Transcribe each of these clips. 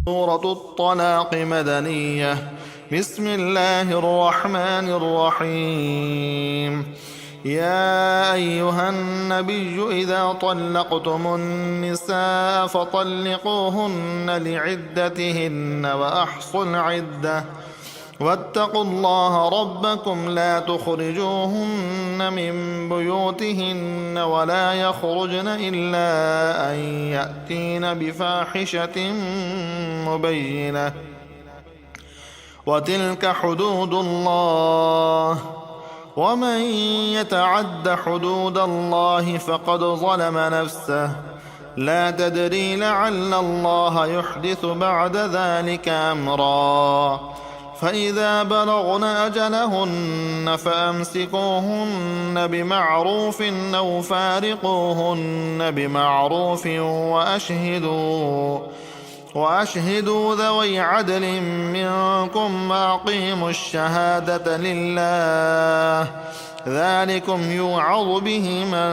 سورة الطلاق مدنية. بسم الله الرحمن الرحيم. يا أيها النبي إذا طلقتم النساء فطلقوهن لعدتهن وأحصوا العدة واتقوا الله ربكم لا تخرجوهن من بيوتهن ولا يخرجن إلا أن يأتين بفاحشة مبينة وتلك حدود الله ومن يتعد حدود الله فقد ظلم نفسه لا تدري لعل الله يحدث بعد ذلك أمرا فإذا بلغن أجلهن فأمسكوهن بمعروف أو فارقوهن بمعروف وأشهدوا ذوي عدل منكم وأقيموا الشهادة لله ذلكم يوعظ به من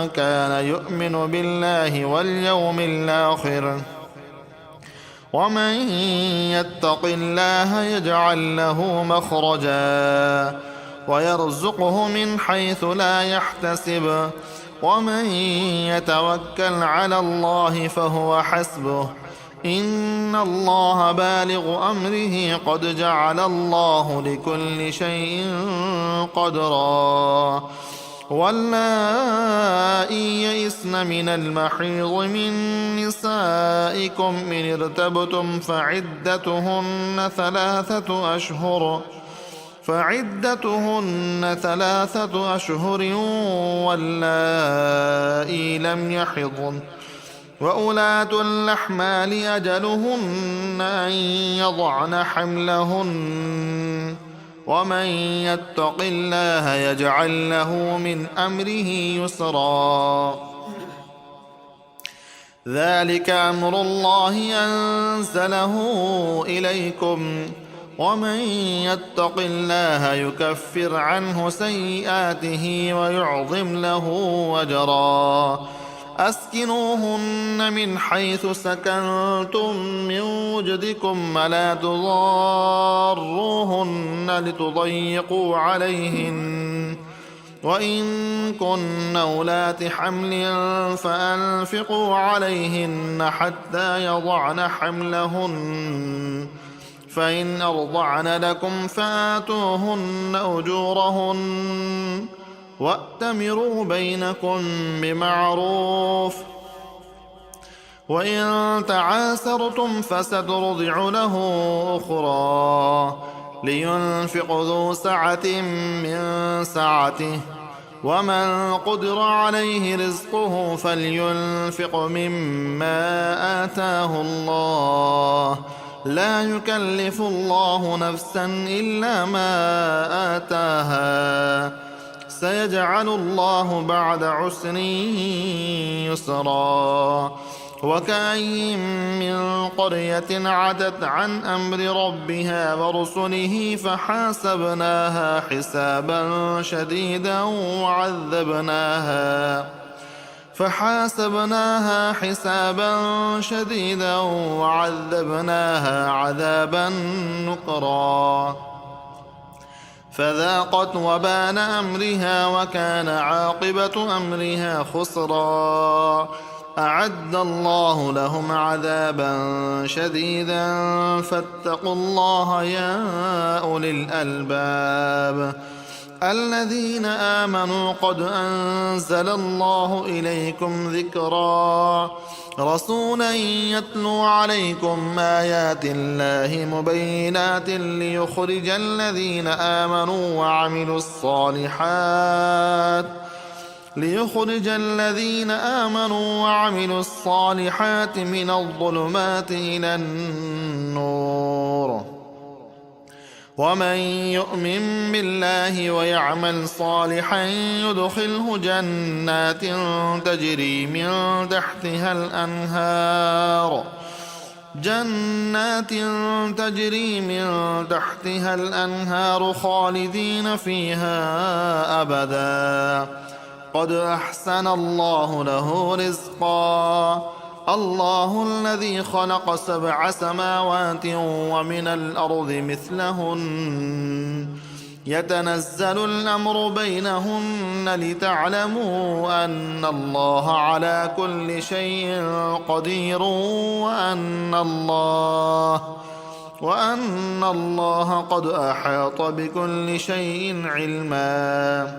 كان يؤمن بالله واليوم الآخر ومن يتق الله يجعل له مخرجا ويرزقه من حيث لا يحتسب ومن يتوكل على الله فهو حسبه إن الله بالغ أمره قد جعل الله لكل شيء قدرا واللائي يئسن من المحيض من نسائكم إن ارتبتم فعدتهن ثلاثة أشهر واللائي لم يحضن وأولاة الأحمال أجلهن أن يضعن حملهن ومن يتق الله يجعل له من أمره يسرا ذلك أمر الله أنزله إليكم ومن يتق الله يكفر عنه سيئاته ويعظم له أجرا أسكنوهن من حيث سكنتم من وجدكم ولا تضاروهن لتضيقوا عليهن وإن كن أولات حمل فأنفقوا عليهن حتى يضعن حملهن فإن أرضعن لكم فآتوهن أجورهن وأتمروا بينكم بمعروف وإن تعاسرتم فسترضع له أخرى لينفق ذو سعة من سعته ومن قدر عليه رزقه فلينفق مما آتاه الله لا يكلف الله نفسا إلا ما آتاها سيجعل الله بعد عسر يسرا وكأين من قرية عتت عن أمر ربها ورسله فحاسبناها حسابا شديدا وعذبناها عذابا نكرا فذاقت وبال أمرها وكان عاقبة أمرها خسرا أعد الله لهم عذابا شديدا فاتقوا الله يا أولي الألباب الذين آمنوا قد أنزل الله إليكم ذكرا رسولا يتلو عليكم آيات الله مبينات ليخرج الذين آمنوا وعملوا الصالحات من الظلمات إلى النور ومن يؤمن بالله ويعمل صالحا يدخله جنات تجري من تحتها الأنهار خالدين فيها أبدا قد أحسن الله له رزقا الله الذي خلق 7 سماوات ومن الأرض مثلهن يتنزل الأمر بينهن لتعلموا أن الله على كل شيء قدير وأن الله قد أحاط بكل شيء علما.